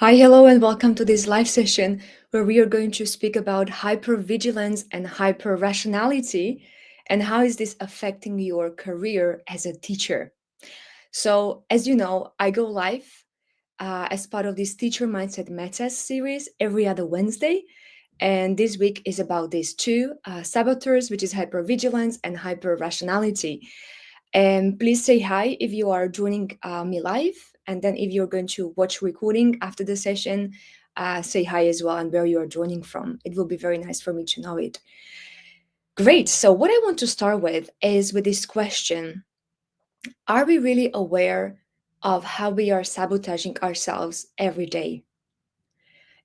Hi, hello, and welcome to this live session where we are going to speak about hypervigilance and hyper-rationality and how is this affecting your career as a teacher. So, as you know, I go live as part of this Teacher Mindset Meta series every other Wednesday. And this week is about these two saboteurs, which is hypervigilance and hyper-rationality. And please say hi if you are joining me live. And then if you're going to watch recording after the session, say hi as well and where you are joining from. It will be very nice for me to know it. Great. So what I want to start with is with this question. Are we really aware of how we are sabotaging ourselves every day?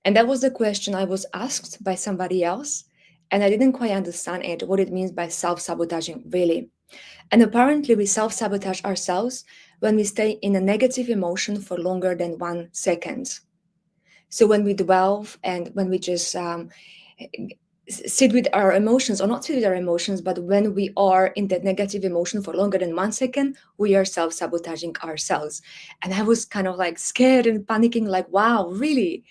And that was the question I was asked by somebody else. And I didn't quite understand it, what it means by self-sabotaging, really. And apparently, we self sabotage ourselves when we stay in a negative emotion for longer than 1 second. So, when we dwell and when we just sit with our emotions, or not sit with our emotions, but when we are in that negative emotion for longer than 1 second, we are self sabotaging ourselves. And I was kind of like scared and panicking, like, wow, really?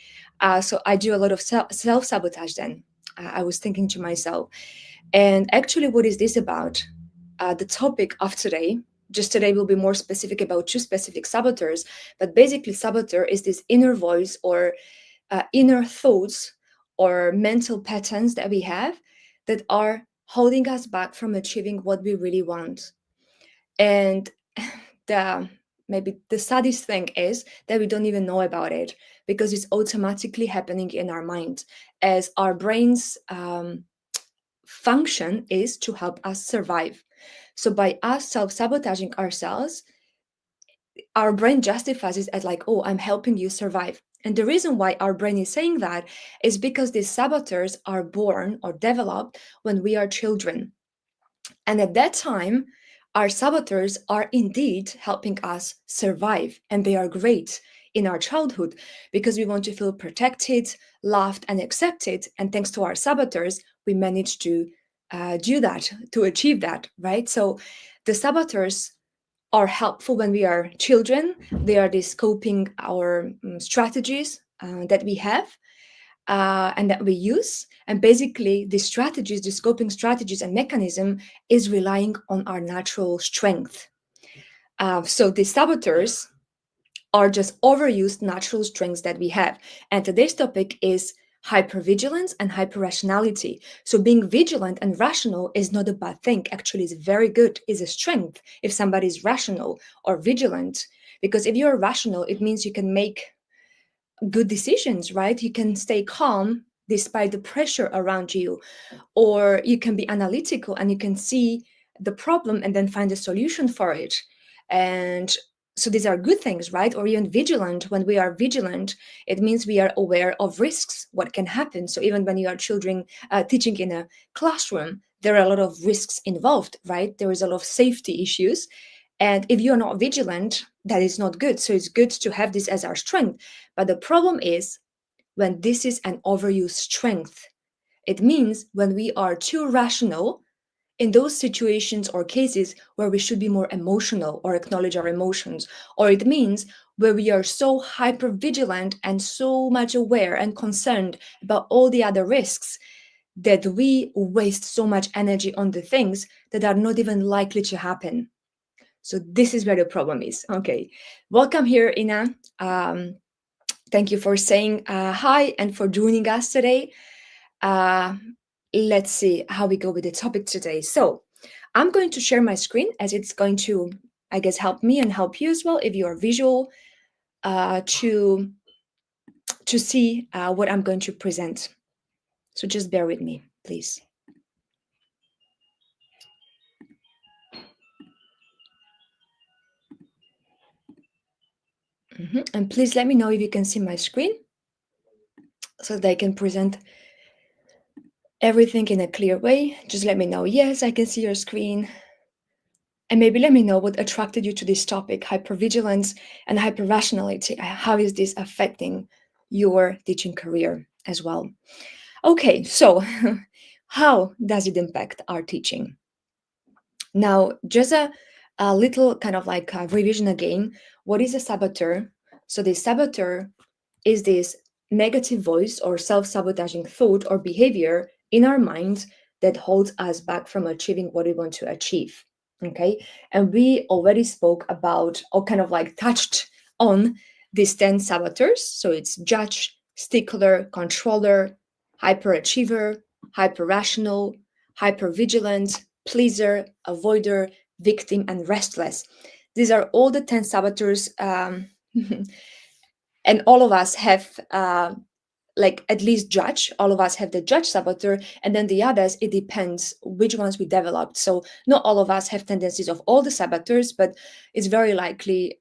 So, I do a lot of self sabotage then. I was thinking to myself. And actually, what is this about? The topic of today, just today will be more specific about two specific saboteurs, but basically saboteur is this inner voice or inner thoughts or mental patterns that we have that are holding us back from achieving what we really want. And the maybe the saddest thing is that we don't even know about it because it's automatically happening in our mind as our brains function is to help us survive. So by us self-sabotaging ourselves, our brain justifies it as like, oh, I'm helping you survive. And the reason why our brain is saying that is because these saboteurs are born or developed when we are children. And at that time, our saboteurs are indeed helping us survive. And they are great in our childhood because we want to feel protected, loved, and accepted. And thanks to our saboteurs, we manage to do that, to achieve that, right? So the saboteurs are helpful when we are children. They are the scoping our strategies that we have and that we use. And basically, the strategies, the scoping strategies and mechanism is relying on our natural strength. So the saboteurs are just overused natural strengths that we have. And today's topic is hypervigilance and hyperrationality. So being vigilant and rational is not a bad thing. Actually, it's very good. It's a strength if somebody is rational or vigilant. Because if you're rational, it means you can make good decisions, right? You can stay calm despite the pressure around you, or you can be analytical and you can see the problem and then find a solution for it. And so these are good things, right? Or even vigilant. When we are vigilant, it means we are aware of risks, what can happen. So even when you are children teaching in a classroom, there are a lot of risks involved, right? There is a lot of safety issues. And if you're not vigilant, that is not good. So it's good to have this as our strength. But the problem is when this is an overused strength. It means when we are too rational in those situations or cases where we should be more emotional or acknowledge our emotions, or it means where we are so hyper vigilant and so much aware and concerned about all the other risks that we waste so much energy on the things that are not even likely to happen. So this is where the problem is. Okay, welcome here, Ina. Thank you for saying hi and for joining us today. Uh, let's see how we go with the topic today. So I'm going to share my screen as it's going to, I guess, help me and help you as well if you are visual to see what I'm going to present. So just bear with me, please. And please let me know if you can see my screen so that I can present everything in a clear way. Just let me know, yes, I can see your screen. And maybe let me know what attracted you to this topic, hypervigilance and hyperrationality. How is this affecting your teaching career as well? Okay, so how does it impact our teaching? Now, just a little kind of like a revision again. What is a saboteur? So the saboteur is this negative voice or self sabotaging thought or behavior in our mind that holds us back from achieving what we want to achieve. Okay. And we already spoke about, or kind of like touched on, these 10 saboteurs. So it's judge, stickler, controller, hyperachiever, hyper rational, hyper vigilant, pleaser, avoider, victim, and restless. These are all the 10 saboteurs. And all of us have like at least judge. All of us have the judge saboteur, and then the others, it depends which ones we developed. So not all of us have tendencies of all the saboteurs, but it's very likely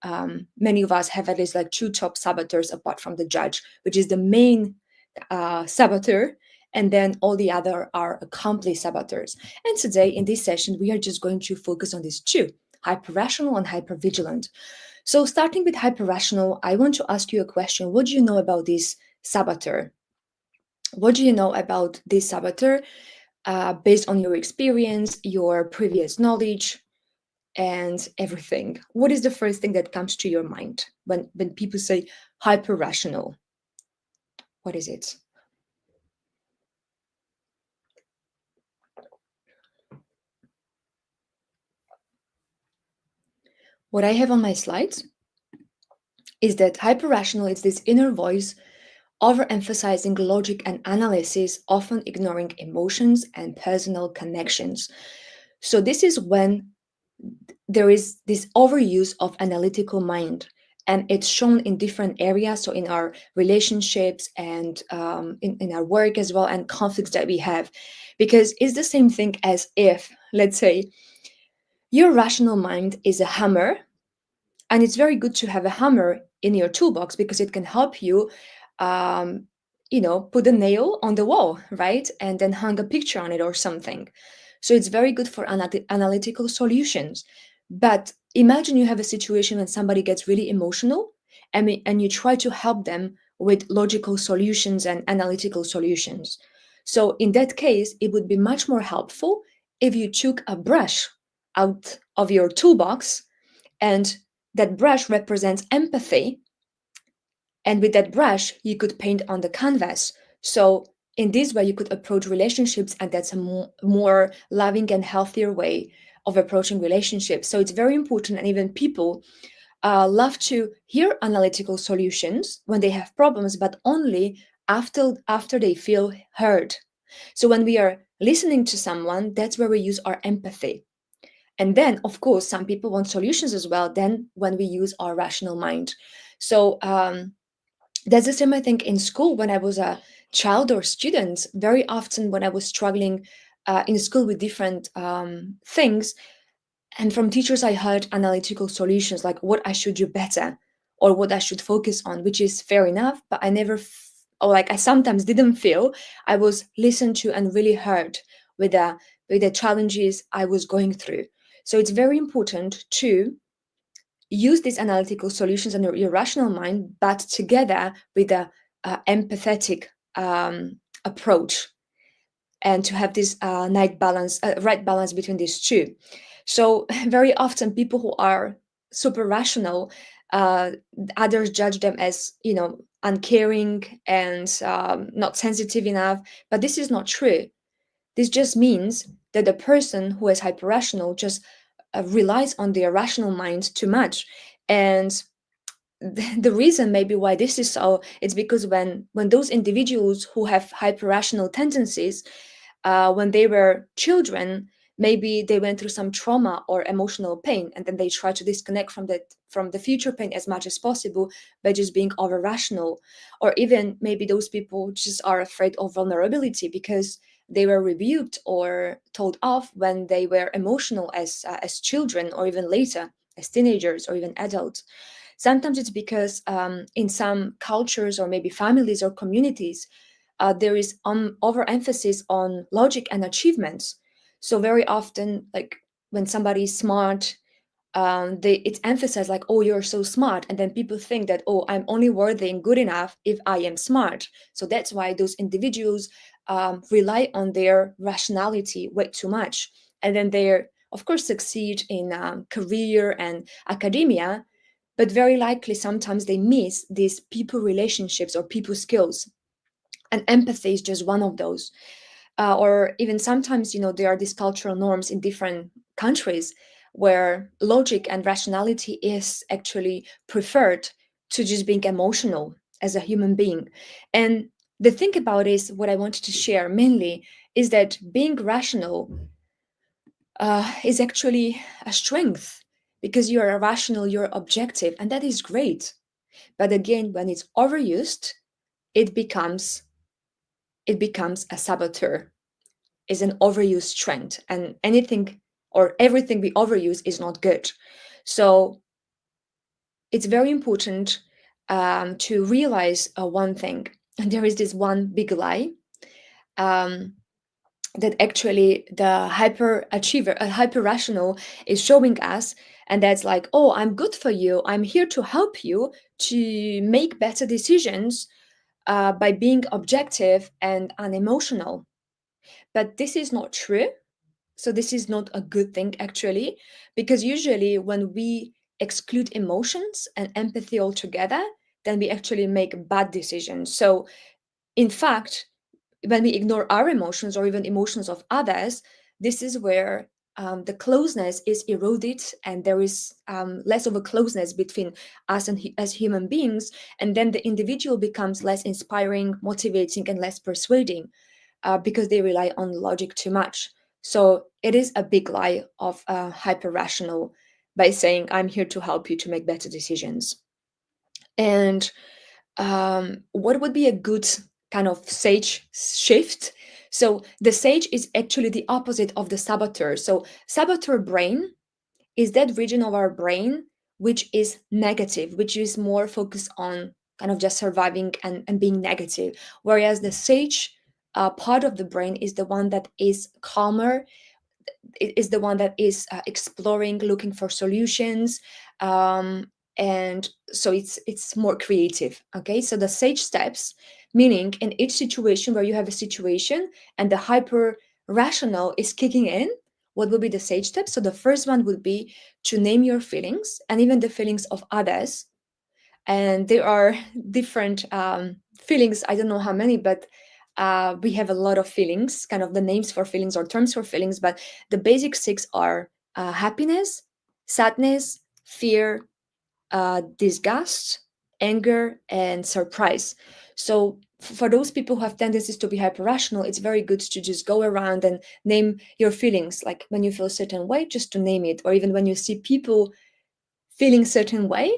many of us have at least like two top saboteurs apart from the judge, which is the main saboteur, and then all the other are accomplice saboteurs. And today in this session, we are just going to focus on these two: hyper-rational and hyper-vigilant. So starting with hyper-rational, I want to ask you a question. What do you know about this saboteur? What do you know about this saboteur based on your experience, your previous knowledge, and everything? What is the first thing that comes to your mind when people say hyper-rational? What is it? What I have on my slides is that hyper-rational is this inner voice overemphasizing logic and analysis, often ignoring emotions and personal connections. So this is when there is this overuse of analytical mind, and it's shown in different areas. So in our relationships and in our work as well, and conflicts that we have, because it's the same thing as if, let's say, your rational mind is a hammer, and it's very good to have a hammer in your toolbox because it can help you um, put a nail on the wall, right, and then hang a picture on it or something. So it's very good for analytical solutions. But imagine you have a situation when somebody gets really emotional, and you try to help them with logical solutions and analytical solutions. So in that case, it would be much more helpful if you took a brush out of your toolbox, and that brush represents empathy. And with that brush, you could paint on the canvas. So in this way, you could approach relationships, and that's a more loving and healthier way of approaching relationships. So it's very important, and even people love to hear analytical solutions when they have problems, but only after they feel heard. So when we are listening to someone, that's where we use our empathy. And then, of course, some people want solutions as well, then when we use our rational mind. So that's the same, I think, in school when I was a child or student. Very often when I was struggling in school with different things, and from teachers, I heard analytical solutions like what I should do better or what I should focus on, which is fair enough, but I never, or like I sometimes didn't feel I was listened to and really heard with the challenges I was going through. So it's very important to use these analytical solutions and your rational mind, but together with a empathetic approach, and to have this right balance between these two. So very often people who are super rational, uh, others judge them as uncaring and not sensitive enough, but this is not true. This just means that the person who is hyper rational just relies on their rational mind too much. And the reason maybe why this is so, it's because when those individuals who have hyper rational tendencies, when they were children, maybe they went through some trauma or emotional pain, and then they try to disconnect from the future pain as much as possible by just being over rational. Or even maybe those people just are afraid of vulnerability because they were rebuked or told off when they were emotional as children, or even later as teenagers or even adults. Sometimes it's because in some cultures or maybe families or communities, there is overemphasis on logic and achievements. So very often, like when somebody is smart, it's emphasized like, oh, you're so smart, and then people think that, oh, I'm only worthy and good enough if I am smart. So that's why those individuals rely on their rationality way too much, and then they of course succeed in career and academia, but very likely sometimes they miss these people relationships or people skills. And empathy is just one of those. Or even sometimes, there are these cultural norms in different countries where logic and rationality is actually preferred to just being emotional as a human being. And the thing about is what I wanted to share mainly is that being rational is actually a strength, because you are rational, you're objective, and that is great. But again, when it's overused, it becomes it becomes a saboteur, is an overused strength, and anything or everything we overuse is not good. So it's very important to realize one thing, and there is this one big lie, um, that actually the hyper achiever, hyper rational is showing us, and that's like, oh, I'm good for you, I'm here to help you to make better decisions by being objective and unemotional. But this is not true. So this is not a good thing actually, because usually when we exclude emotions and empathy altogether, then we actually make bad decisions. So in fact, when we ignore our emotions or even emotions of others, this is where the closeness is eroded, and there is less of a closeness between us and as human beings, and then the individual becomes less inspiring, motivating, and less persuading, because they rely on logic too much. So it is a big lie of hyper rational by saying, I'm here to help you to make better decisions. And what would be a good kind of sage shift? So the sage is actually the opposite of the saboteur. So saboteur brain is that region of our brain which is negative, which is more focused on kind of just surviving and being negative. Whereas the sage part of the brain is the one that is calmer, is the one that is exploring, looking for solutions, and so it's more creative. Okay, so the sage steps, meaning in each situation where you have a situation and the hyper rational is kicking in, what will be the sage steps? So the first one would be to name your feelings and even the feelings of others. And there are different feelings, I don't know how many, but we have a lot of feelings, kind of the names for feelings or terms for feelings, but the basic six are happiness, sadness, fear, disgust, anger, and surprise. So for those people who have tendencies to be hyper rational, it's very good to just go around and name your feelings. Like when you feel a certain way, just to name it, or even when you see people feeling certain way,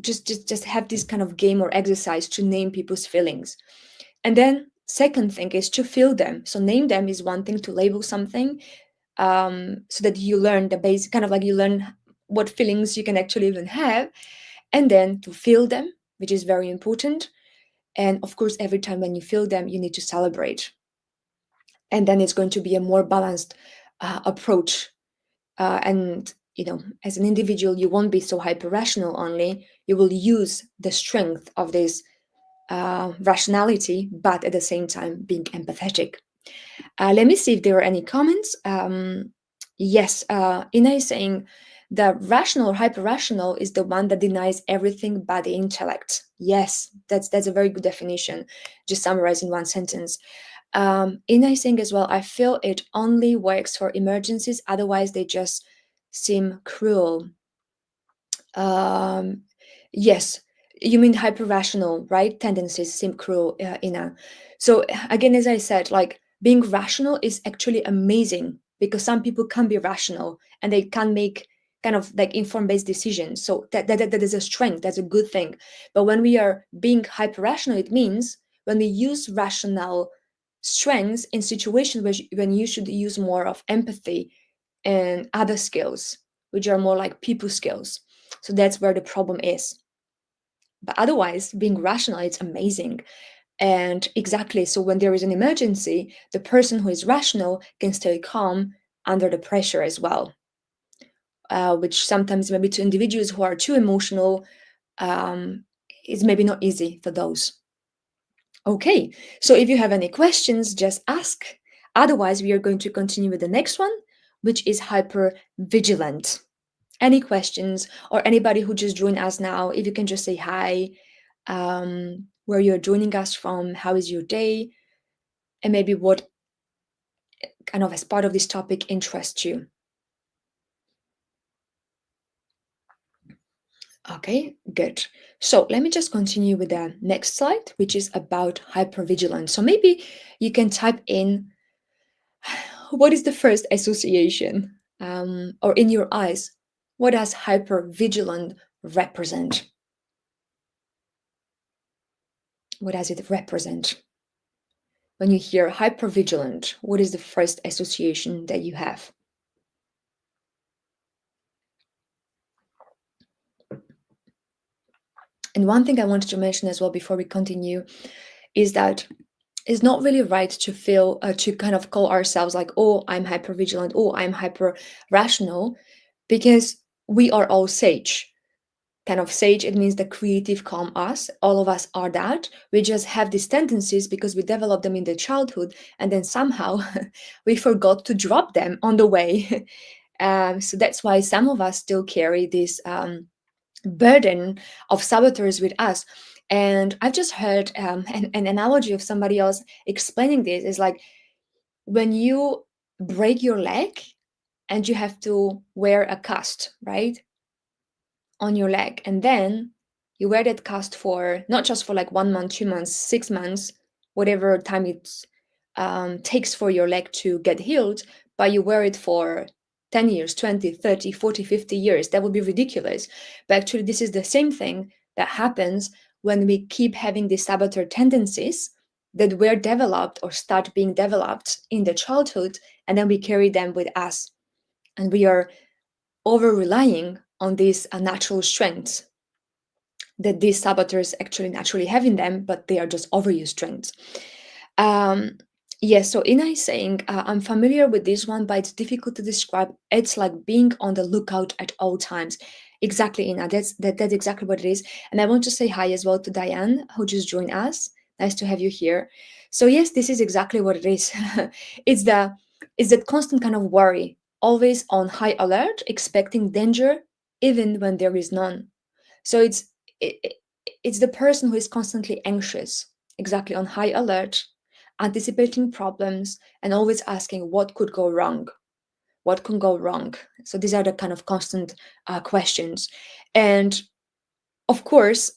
just have this kind of game or exercise to name people's feelings. And then second thing is to feel them. So name them is one thing, to label something, so that you learn the basic, kind of like you learn what feelings you can actually even have, and then to feel them, which is very important. And of course, every time when you feel them, you need to celebrate, and then it's going to be a more balanced approach. And as an individual, you won't be so hyper rational only, you will use the strength of this rationality, but at the same time being empathetic. Let me see if there are any comments. Yes, Ina is saying the rational or hyper rational is the one that denies everything but the intellect. Yes, that's a very good definition, just summarizing one sentence. Ina is saying as well, I feel it only works for emergencies, otherwise they just seem cruel. Um, yes, you mean hyper rational, right? Tendencies seem cruel, Ina. So again, as I said, like being rational is actually amazing, because some people can be rational and they can make kind of like informed based decisions. So that is a strength. That's a good thing. But when we are being hyper rational, it means when we use rational strengths in situations when you should use more of empathy and other skills, which are more like people skills. So that's where the problem is. But otherwise, being rational, it's amazing. And exactly, so when there is an emergency, the person who is rational can stay calm under the pressure as well, which sometimes maybe to individuals who are too emotional is maybe not easy for those. Okay, so if you have any questions, just ask. Otherwise, we are going to continue with the next one, which is hyper vigilant. any questions, or anybody who just joined us now, if you can just say hi, where you're joining us from, how is your day, and maybe what kind of as part of this topic interests you. Okay, good. So let me just continue with the next slide, which is about hypervigilance. So maybe you can type in what is the first association, or in your eyes, what does hypervigilant represent? What does it represent? When you hear hypervigilant, what is the first association that you have? And one thing I wanted to mention as well before we continue is that it's not really right to feel to kind of call ourselves like, oh, I'm hypervigilant, oh, I'm hyper rational, because we are all sage. Kind of sage, it means the creative calm us. All of us are that. We just have these tendencies because we developed them in the childhood, and then somehow we forgot to drop them on the way. So that's why some of us still carry this burden of saboteurs with us. And I've just heard an analogy of somebody else explaining this is like when you break your leg and you have to wear a cast, right, on your leg. And then you wear that cast for not just for like 1 month, 2 months, 6 months, whatever time it takes for your leg to get healed, but you wear it for 10 years, 20, 30, 40, 50 years. That would be ridiculous. But actually, this is the same thing that happens when we keep having these saboteur tendencies that were developed or start being developed in the childhood, and then we carry them with us. And we are over relying on these natural strengths that these saboteurs actually naturally have in them, but they are just overused strengths. Yes, so Ina is saying, I'm familiar with this one, but it's difficult to describe. It's like being on the lookout at all times. Exactly, Ina. That's exactly what it is. And I want to say hi as well to Diane, who just joined us. Nice to have you here. So yes, this is exactly what it is. it's the it's that constant kind of worry, always on high alert, expecting danger even when there is none. So it, it's the person who is constantly anxious, exactly on high alert, anticipating problems, and always asking what could go wrong. What can go wrong? So these are the kind of constant questions. And of course,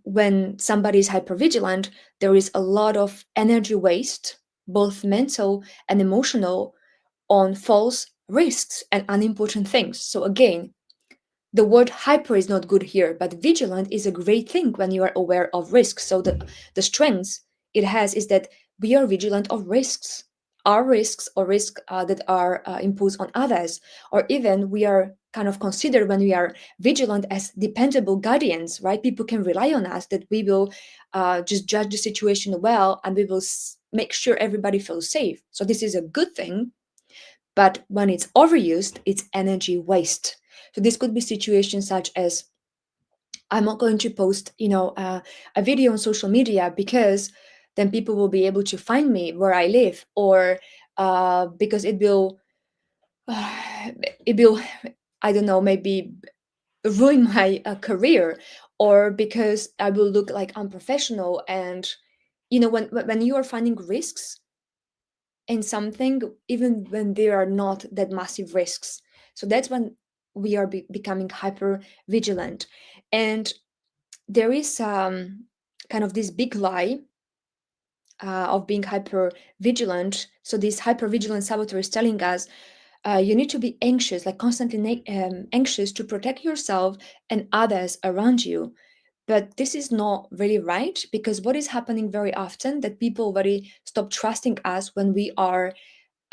when somebody is hypervigilant, there is a lot of energy waste, both mental and emotional, on false risks and unimportant things. So again, the word hyper is not good here, but vigilant is a great thing when you are aware of risks. So the strengths it has is that we are vigilant of risks, our risks or risks that are imposed on others, or even we are kind of considered when we are vigilant as dependable guardians, right? People can rely on us that we will just judge the situation well, and we will make sure everybody feels safe. So this is a good thing, but when it's overused, it's energy waste. So this could be situations such as, I'm not going to post, a video on social media because then people will be able to find me where I live, or because it will, I don't know, maybe ruin my career, or because I will look like unprofessional. And when you are finding risks in something, even when there are not that massive risks. So that's when we are becoming hyper vigilant. And there is kind of this big lie of being hyper vigilant. So this hyper vigilant saboteur is telling us you need to be anxious, like constantly anxious to protect yourself and others around you. But this is not really right, because what is happening very often that people already stop trusting us when we are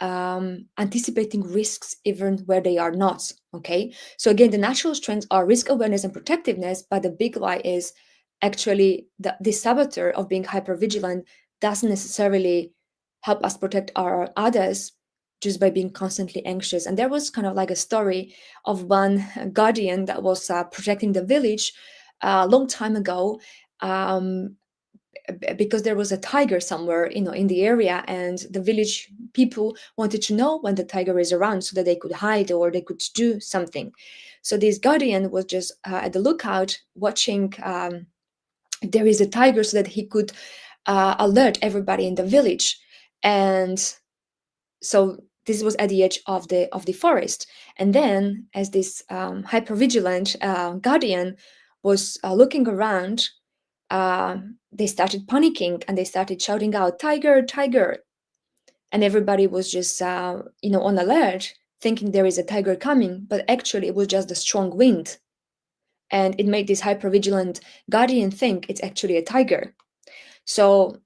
anticipating risks even where they are not. Okay, so again, the natural strengths are risk awareness and protectiveness, but the big lie is actually the saboteur of being hyper vigilant doesn't necessarily help us protect our others just by being constantly anxious. And there was kind of like a story of one guardian that was protecting the village a long time ago. because there was a tiger somewhere, in the area, and the village people wanted to know when the tiger is around so that they could hide or they could do something. So this guardian was just at the lookout, watching if there is a tiger, so that he could alert everybody in the village. And so this was at the edge of the forest. And then, as this hyper-vigilant guardian was looking around, they started panicking and they started shouting out, "Tiger, tiger!" And everybody was just, on alert, thinking there is a tiger coming. But actually, it was just a strong wind, and it made this hyper-vigilant guardian think it's actually a tiger. So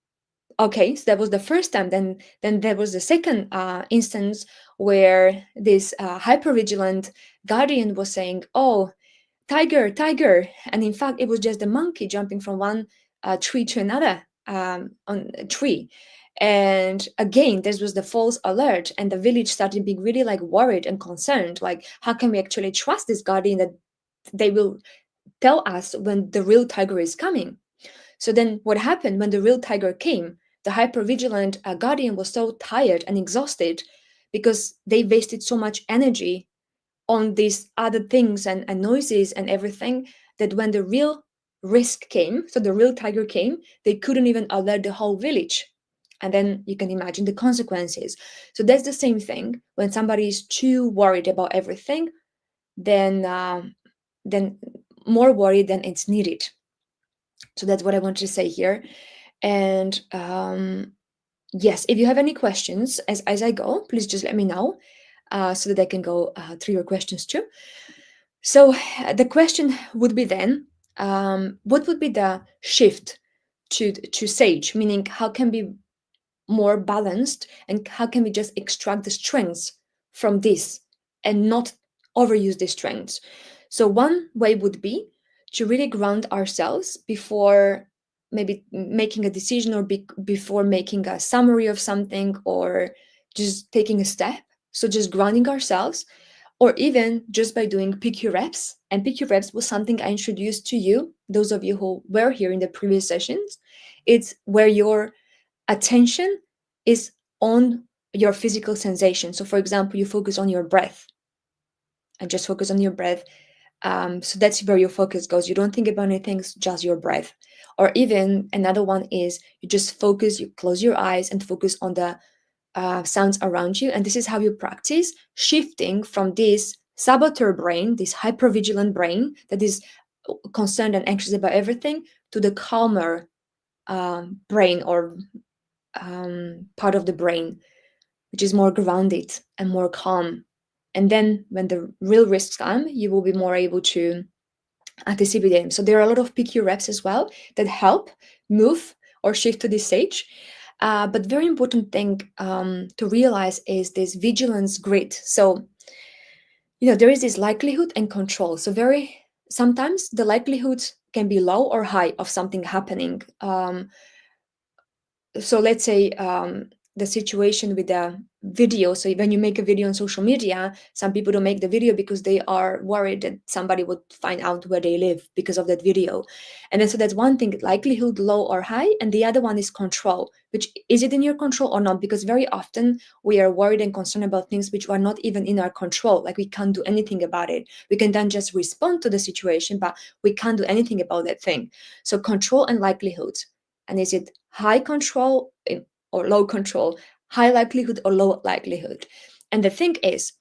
okay, so that was the first time. Then there was the second instance where this hyper-vigilant guardian was saying, "Oh, tiger, tiger!" And in fact, it was just a monkey jumping from one tree to another on a tree. And again, this was the false alert, and the village started being really like worried and concerned. Like, how can we actually trust this guardian that they will tell us when the real tiger is coming? So then, what happened when the real tiger came? The hyper-vigilant guardian was so tired and exhausted because they wasted so much energy on these other things and noises and everything, that when the real risk came, so the real tiger came, they couldn't even alert the whole village. And then you can imagine the consequences. So that's the same thing. When somebody is too worried about everything, then more worried than it's needed. So that's what I want to say here. And yes, if you have any questions as I go, please just let me know, so that I can go through your questions too. So the question would be then, what would be the shift to sage? Meaning, how can we more balanced, and how can we just extract the strengths from this and not overuse the strengths? So one way would be to really ground ourselves before maybe making a decision, or before making a summary of something, or just taking a step. So just grounding ourselves, or even just by doing pick your reps. And pick your reps was something I introduced to you, those of you who were here in the previous sessions. It's where your attention is on your physical sensation. So for example, you focus on your breath, and just focus on your breath. So that's where your focus goes. You don't think about anything, just your breath. Or even another one is you just focus, you close your eyes and focus on the sounds around you. And this is how you practice shifting from this saboteur brain, this hyper-vigilant brain that is concerned and anxious about everything, to the calmer brain, or part of the brain, which is more grounded and more calm. And then when the real risks come, you will be more able to anticipate them. So there are a lot of PQ reps as well that help move or shift to this stage. But very important thing to realize is this vigilance grid. So, there is this likelihood and control. So sometimes the likelihood can be low or high of something happening. So let's say the situation with the video. So when you make a video on social media, some people don't make the video because they are worried that somebody would find out where they live because of that video. And then so that's one thing, likelihood low or high. And the other one is control, which is it in your control or not? Because very often we are worried and concerned about things which are not even in our control. Like we can't do anything about it. We can then just respond to the situation, but we can't do anything about that thing. So control and likelihood. And is it high control or low control, high likelihood or low likelihood? And the thing is,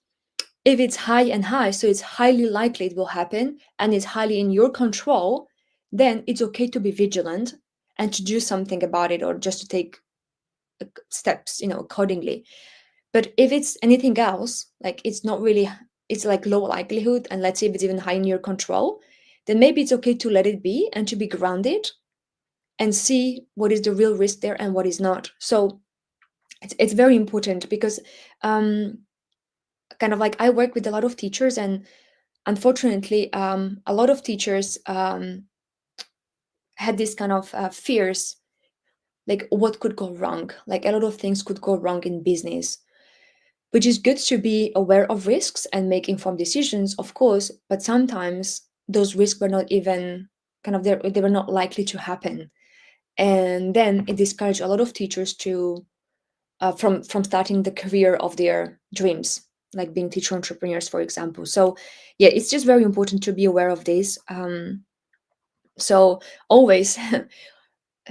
if it's high and high, so it's highly likely it will happen and it's highly in your control, then it's okay to be vigilant and to do something about it, or just to take steps, accordingly. But if it's anything else, like it's not really, it's like low likelihood, and let's say if it's even high in your control, then maybe it's okay to let it be and to be grounded and see what is the real risk there and what is not. So it's very important, because kind of like I work with a lot of teachers, and unfortunately a lot of teachers had this kind of fears, like what could go wrong, like a lot of things could go wrong in business, which is good to be aware of risks and make informed decisions, of course, but sometimes those risks were not even kind of there, they were not likely to happen. And then it discouraged a lot of teachers to from starting the career of their dreams, like being teacher entrepreneurs, for example. So yeah, it's just very important to be aware of this. So always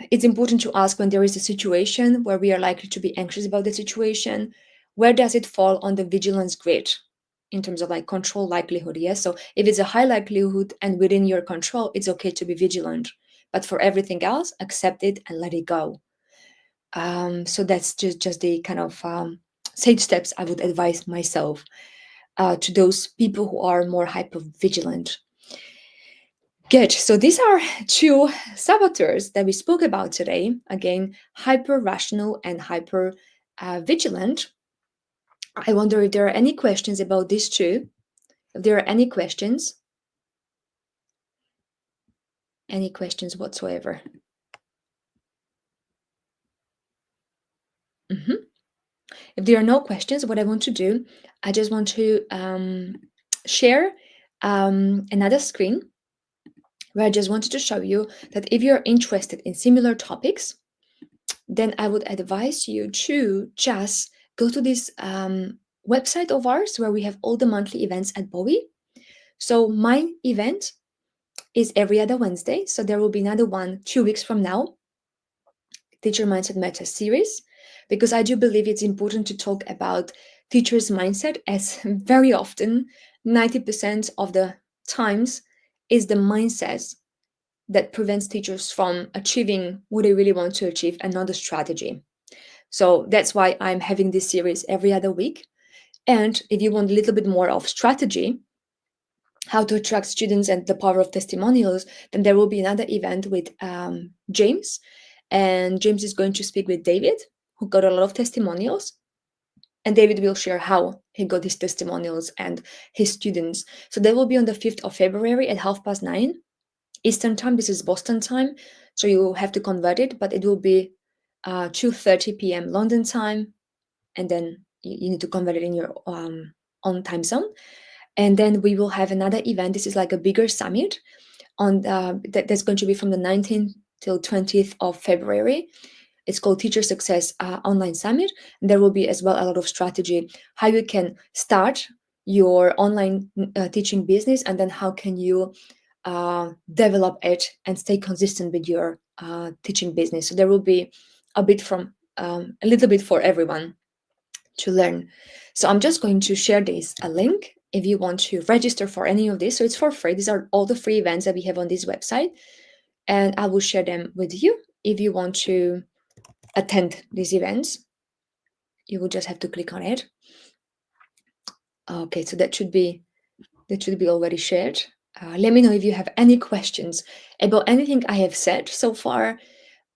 it's important to ask when there is a situation where we are likely to be anxious about the situation, where does it fall on the vigilance grid in terms of like control likelihood? Yes. So if it's a high likelihood and within your control, it's okay to be vigilant. But for everything else, accept it and let it go. So that's just the kind of sage steps I would advise myself to those people who are more hyper vigilant. Good. So these are two saboteurs that we spoke about today. Again, hyper rational and hyper vigilant. I wonder if there are any questions about these two. If there are any questions whatsoever. Mhm. If there are no questions, what I want to do, I just want to share another screen where I just wanted to show you that if you're interested in similar topics, then I would advise you to just go to this website of ours where we have all the monthly events at Bowie. So my event is every other Wednesday. So there will be another one 2 weeks from now, Teacher Mindset Meta series, because I do believe it's important to talk about teachers' mindset, as very often, 90% of the times, is the mindset that prevents teachers from achieving what they really want to achieve and not the strategy. So that's why I'm having this series every other week. And if you want a little bit more of strategy, how to attract students and the power of testimonials, then there will be another event with James. And James is going to speak with David, who got a lot of testimonials. And David will share how he got his testimonials and his students. So that will be on the 5th of February at 9:30 Eastern time. This is Boston time. So you have to convert it, but it will be 2:30 p.m. London time. And then you need to convert it in your own time zone. And then we will have another event. This is like a bigger summit on that's going to be from the 19th till 20th of February. It's called Teacher Success Online Summit. And there will be as well a lot of strategy, how you can start your online teaching business, and then how can you develop it and stay consistent with your teaching business. So there will be a bit from a little bit for everyone to learn. So I'm just going to share this a link if you want to register for any of this. So it's for free. These are all the free events that we have on this website, and I will share them with you. If you want to attend these events, you will just have to click on it. Okay, so that should be already shared. Let me know if you have any questions about anything I have said so far,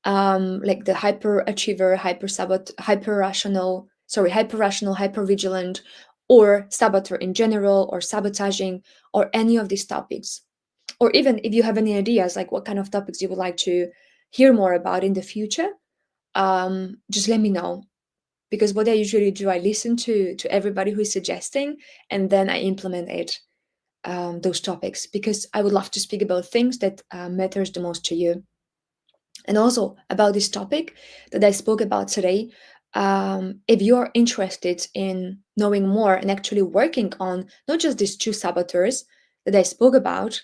like the hyperachiever, hyper-rational, hyper-vigilant, or saboteur in general, or sabotaging, or any of these topics. Or even if you have any ideas, like what kind of topics you would like to hear more about in the future, just let me know. Because what I usually do, I listen to everybody who is suggesting, and then I implement it, those topics, because I would love to speak about things that matters the most to you. And also about this topic that I spoke about today, if you're interested in knowing more and actually working on not just these two saboteurs that I spoke about,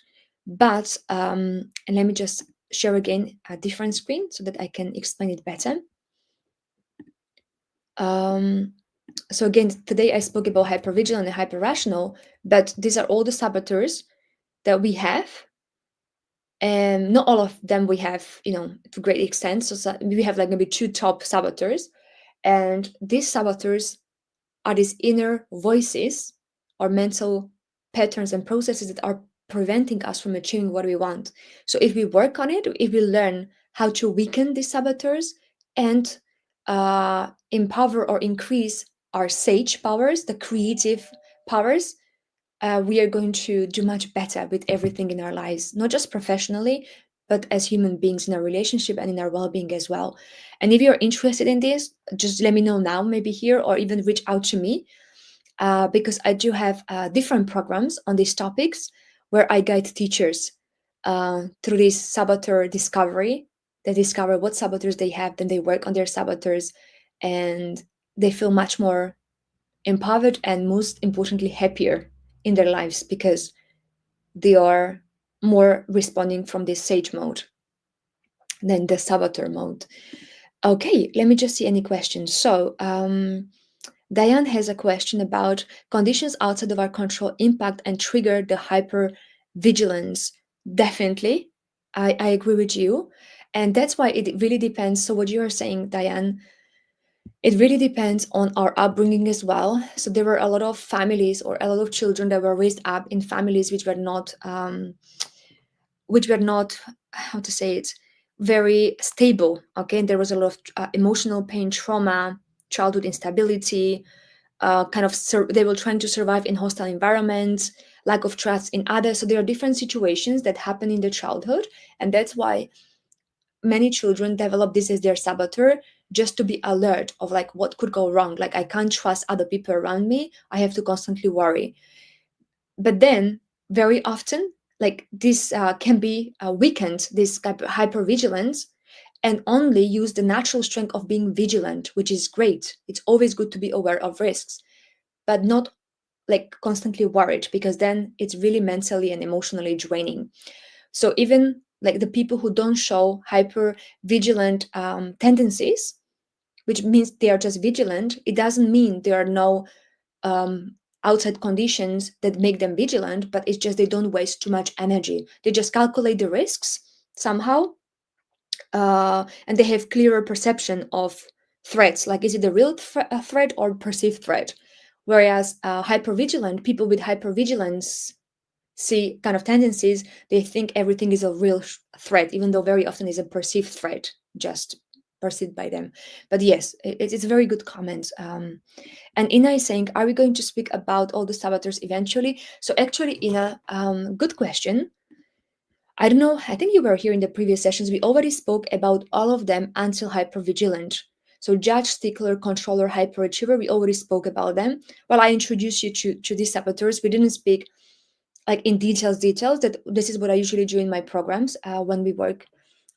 but and let me just share again a different screen so that I can explain it better. So again, today I spoke about hyper-vigilant and hyper-rational, but these are all the saboteurs that we have, and not all of them we have, to a great extent. So we have like maybe two top saboteurs, and these saboteurs are these inner voices or mental patterns and processes that are preventing us from achieving what we want. So if we work on it, if we learn how to weaken these saboteurs and empower or increase our sage powers, the creative powers, we are going to do much better with everything in our lives, not just professionally, but as human beings in our relationship and in our well-being as well. And if you're interested in this, just let me know now, maybe here, or even reach out to me, because I do have different programs on these topics where I guide teachers through this saboteur discovery They discover what saboteurs they have, then they work on their saboteurs, and they feel much more empowered and, most importantly, happier in their lives because they are more responding from this sage mode than the saboteur mode. Okay, let me just see any questions. So, Diane has a question about conditions outside of our control impact and trigger the hyper vigilance. Definitely, I agree with you. And that's why it really depends. So, what you are saying, Diane, it really depends on our upbringing as well. So, there were a lot of families or a lot of children that were raised up in families which were not, how to say it, very stable. Okay, and there was a lot of emotional pain, trauma, childhood instability, they were trying to survive in hostile environments, lack of trust in others. So there are different situations that happen in their childhood, and that's why many children develop this as their saboteur, just to be alert of like what could go wrong. Like, I can't trust other people around me, I have to constantly worry. But then very often, like, this can be weakened, this hyper-vigilance, and only use the natural strength of being vigilant, which is great. It's always good to be aware of risks, but not like constantly worried, because then it's really mentally and emotionally draining. So even like the people who don't show hyper vigilant tendencies, which means they are just vigilant, it doesn't mean there are no um, outside conditions that make them vigilant, but it's just they don't waste too much energy. They just calculate the risks somehow, and they have clearer perception of threats, like is it a real threat or perceived threat. Whereas hypervigilant people with hypervigilance see kind of tendencies, they think everything is a real threat, even though very often is a perceived threat, just perceived by them. But yes, it's a very good comment. And Ina is saying, are we going to speak about all the saboteurs eventually? So actually, Ina, good question. I don't know, I think you were here in the previous sessions. We already spoke about all of them until hypervigilant. So judge, stickler, controller, hyperachiever, we already spoke about them. Well, I introduced you to these saboteurs. We didn't speak like in details, that this is what I usually do in my programs when we work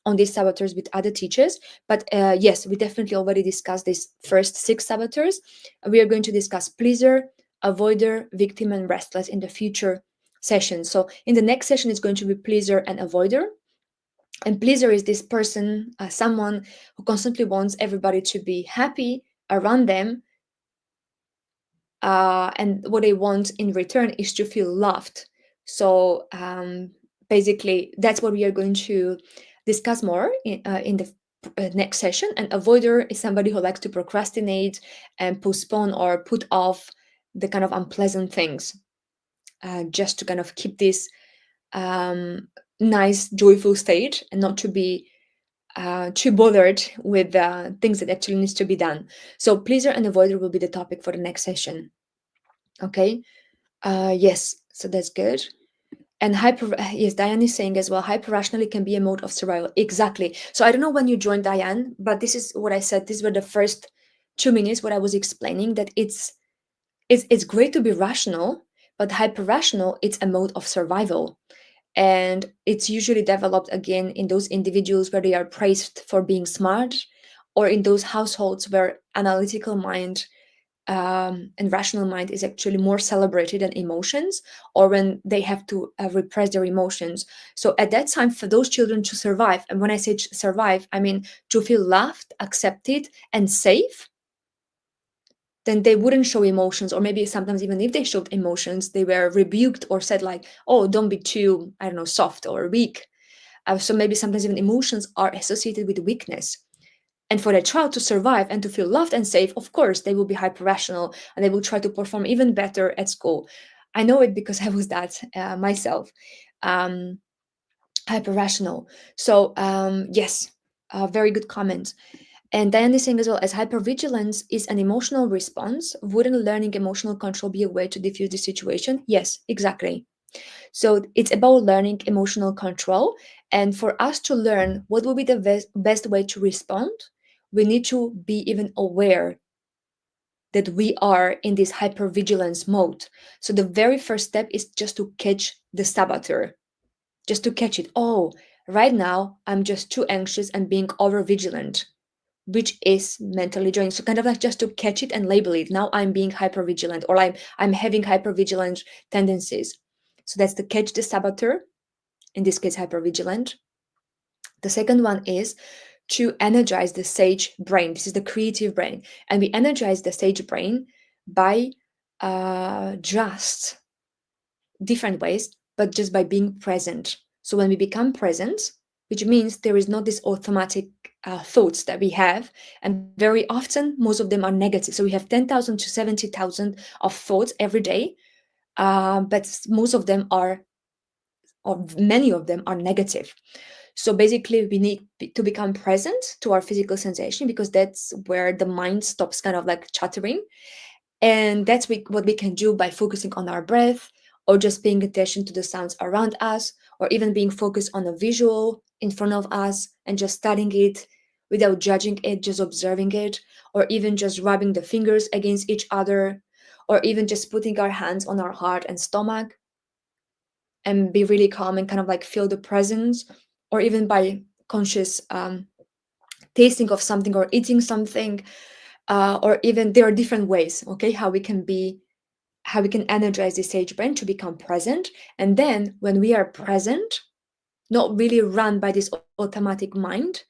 on these saboteurs with other teachers. But yes, we definitely already discussed these first 6 saboteurs. We are going to discuss pleaser, avoider, victim, and restless in the future sessions. So in the next session, it's going to be pleaser and avoider. And pleaser is this person, someone who constantly wants everybody to be happy around them. And what they want in return is to feel loved. So basically, that's what we are going to discuss more in the next session. And avoider is somebody who likes to procrastinate and postpone or put off the kind of unpleasant things, just to kind of keep this nice, joyful state and not to be too bothered with things that actually needs to be done. So pleaser and avoider will be the topic for the next session. Okay. Yes, so that's good. And yes, Diane is saying as well, hyper-rationality can be a mode of survival. Exactly. So I don't know when you joined, Diane, but this is what I said. These were the first 2 minutes what I was explaining, that it's great to be rational, but hyper-rational, it's a mode of survival. And it's usually developed again in those individuals where they are praised for being smart, or in those households where analytical mind and rational mind is actually more celebrated than emotions, or when they have to repress their emotions. So at that time, for those children to survive, and when I say survive, I mean to feel loved, accepted, and safe, then they wouldn't show emotions, or maybe sometimes even if they showed emotions, they were rebuked or said like, oh, don't be too, I don't know, soft or weak. So maybe sometimes even emotions are associated with weakness. And for the child to survive and to feel loved and safe, of course, they will be hyper rational and they will try to perform even better at school. I know it because I was that myself, um, hyper rational. So, yes, very good comment. And Diane is saying as well, as hypervigilance is an emotional response, wouldn't learning emotional control be a way to diffuse the situation? Yes, exactly. So it's about learning emotional control. And for us to learn what will be the best way to respond, we need to be even aware that we are in this hypervigilance mode. So the very first step is just to catch the saboteur, just to catch it. Oh, Right now, I'm just too anxious and being over vigilant, which is mentally draining. So kind of like just to catch it and label it. Now I'm being hyper vigilant, or I'm having hyper vigilant tendencies. So that's to catch the saboteur, in this case hyper vigilant. The second one is to energize the sage brain. This is the creative brain. And we energize the sage brain by just different ways, but just by being present. So when we become present, which means there is not this automatic thoughts that we have, and very often most of them are negative. So we have 10,000 to 70,000 of thoughts every day, but most of them are, or many of them are negative. So basically, we need to become present to our physical sensation, because that's where the mind stops kind of like chattering. And that's what we can do by focusing on our breath, or just paying attention to the sounds around us, or even being focused on a visual in front of us and just studying it without judging it, just observing it, or even just rubbing the fingers against each other, or even just putting our hands on our heart and stomach and be really calm and kind of like feel the presence, or even by conscious tasting of something or eating something, or even there are different ways, okay, how we can energize the sage brain to become present. And then when we are present, not really run by this automatic mind,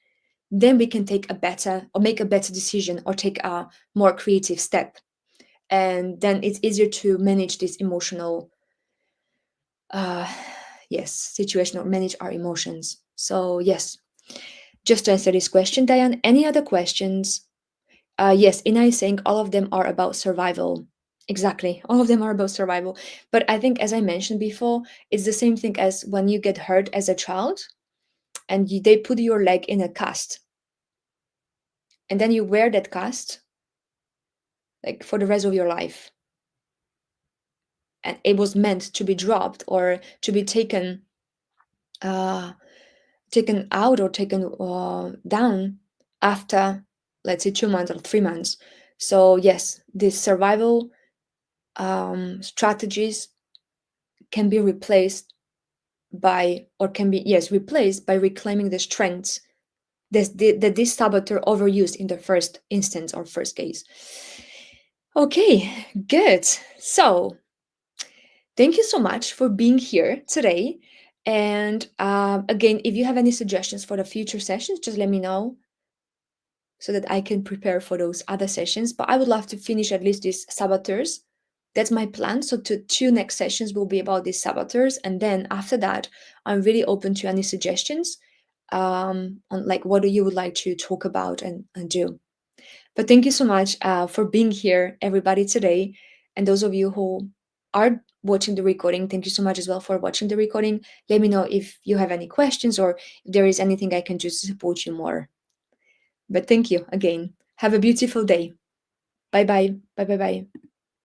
then we can take a better or make a better decision or take a more creative step. And then it's easier to manage this emotional uh yes situation, or manage our emotions. So yes, just to answer this question, Diane, any other questions? Yes, Ina is saying all of them are about survival. Exactly, all of them are about survival. But I think, as I mentioned before, it's the same thing as when you get hurt as a child and they put your leg in a cast, and then you wear that cast like for the rest of your life. And it was meant to be dropped or to be uh, taken out or taken down after, let's say, 2 months or 3 months. So yes, these survival strategies can be replaced by, or can be, yes, replaced by reclaiming the strengths that this saboteur overused in the first instance or first case. Okay, good. So thank you so much for being here today. And again, if you have any suggestions for the future sessions, just let me know so that I can prepare for those other sessions. But I would love to finish at least these saboteurs. That's my plan. So the two next sessions will be about these saboteurs. And then after that, I'm really open to any suggestions on like what you would like to talk about and do. But thank you so much for being here, everybody, today. And those of you who are watching the recording, thank you so much as well for watching the recording. Let me know if you have any questions or if there is anything I can do to support you more. But thank you again. Have a beautiful day. Bye bye. Bye bye bye.